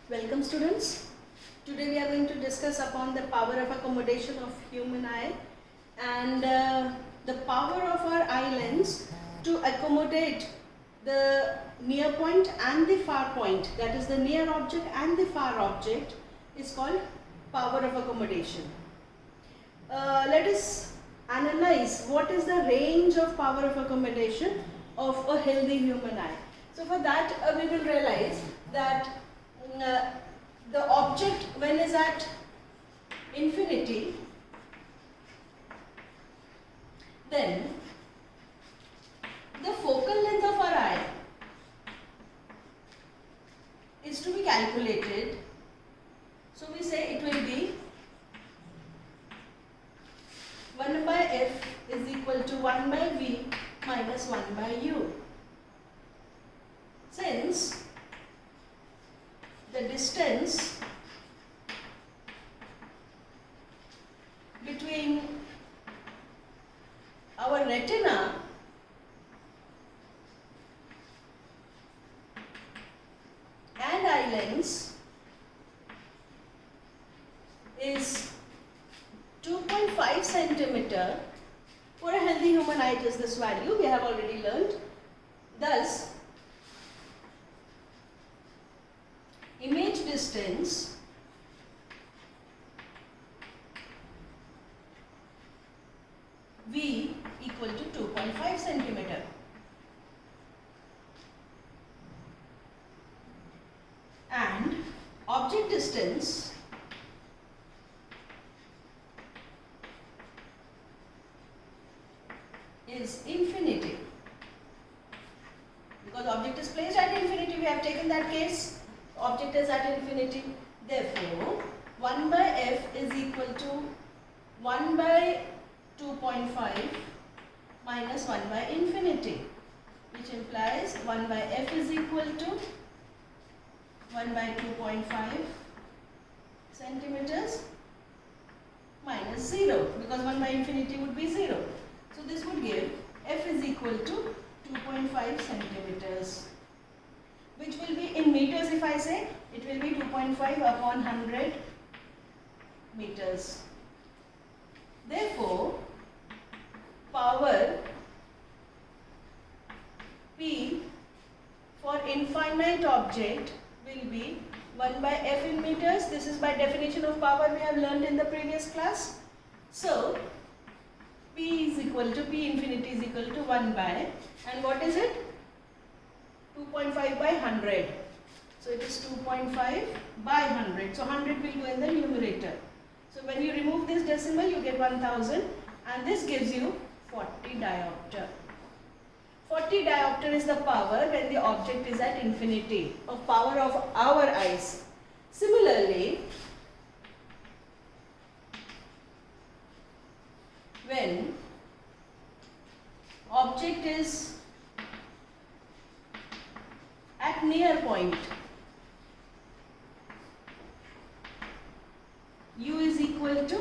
Welcome students. Today we are going to discuss upon the power of accommodation of human eye and the power of our eye lens to accommodate the near point and the far point, that is the near object and the far object, is called power of accommodation. Let us analyze what is the range of power of accommodation of a healthy human eye. So for that we will realize that the object when is at infinity, then the focal length of our eye is to be calculated. So we say it will be 1 by f is equal to 1 by v minus 1 by u. Since the distance between our retina and eye lens is 2.5 centimeter. For a healthy human eye, it is this value, we have already learned. Thus, image distance V equal to 2.5 centimeter. And object distance is infinity. Because object is placed at infinity, we have taken that case. Object is at infinity. Therefore, 1 by f is equal to 1 by 2.5 minus 1 by infinity, which implies 1 by f is equal to 1 by 2.5 centimeters minus 0, because 1 by infinity would be 0. So this would give f is equal to 2.5 centimeters, which will be in meters. If I say, it will be 2.5 upon 100 meters. Therefore, power P for infinite object will be 1 by f in meters. This is by definition of power we have learned in the previous class. So, P is equal to, P infinity is equal to 1 by, and what is it? 2.5 by 100. So it is 2.5 by 100. So 100 will go in the numerator. So when you remove this decimal, you get 1000, and this gives you 40 diopter. 40 diopter is the power when the object is at infinity of power of our eyes. Similarly, when object is at near point, u is equal to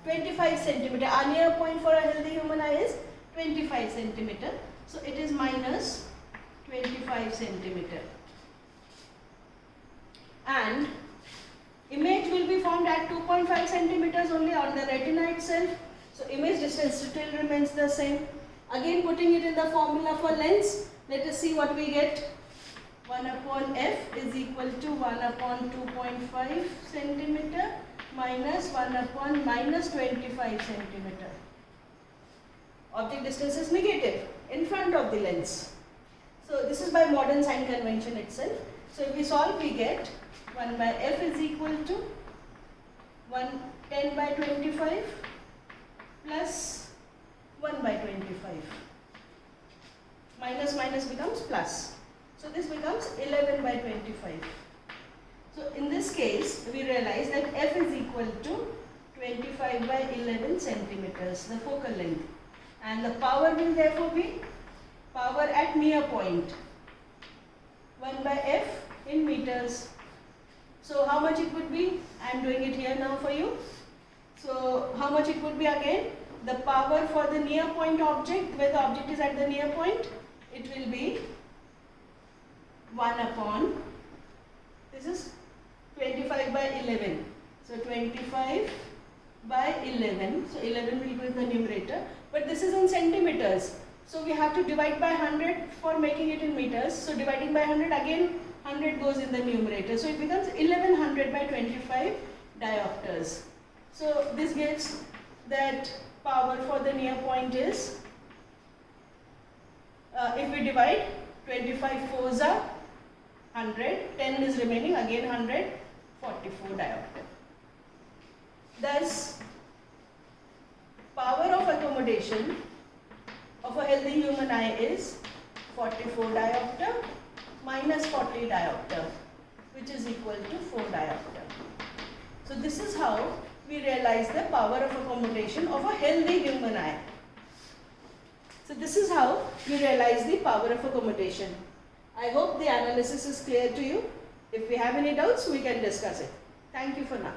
25 centimeter. Our near point for a healthy human eye is 25 centimeter. So it is minus 25 centimeter. And image will be formed at 2.5 centimeters only on the retina itself. So image distance still remains the same. Again, putting it in the formula for lens, let us see what we get. 1 upon f is equal to 1 upon 2.5 centimeter minus 1 upon minus 25 centimeter. Object distance is negative in front of the lens. So this is by modern sign convention itself. So if we solve, we get 1 by f is equal to 10 by 25 plus 1 by 25. Minus minus becomes plus. So this becomes 11 by 25. So in this case, we realize that f is equal to 25 by 11 centimeters, the focal length. And the power will therefore be power at near point, 1 by f in meters. So how much it would be? I am doing it here now for you. So how much it would be again? The power for the near point object, where the object is at the near point, it will be 1 upon, this This is 25 by 11. So 25 by 11. So 11 will be in the numerator. But this is in centimeters. So we have to divide by 100 for making it in meters. So dividing by 100, again 100 goes in the numerator. So it becomes 1100 by 25 diopters. So this gives that power for the near point is, if we divide 25 fours are 100, 10 is remaining, again 100, 44 diopter. Thus, power of accommodation of a healthy human eye is 44 diopter minus 40 diopter, which is equal to 4 diopter. So this is how we realize the power of accommodation of a healthy human eye. So this is how you realize the power of accommodation. I hope the analysis is clear to you. If we have any doubts, we can discuss it. Thank you for now.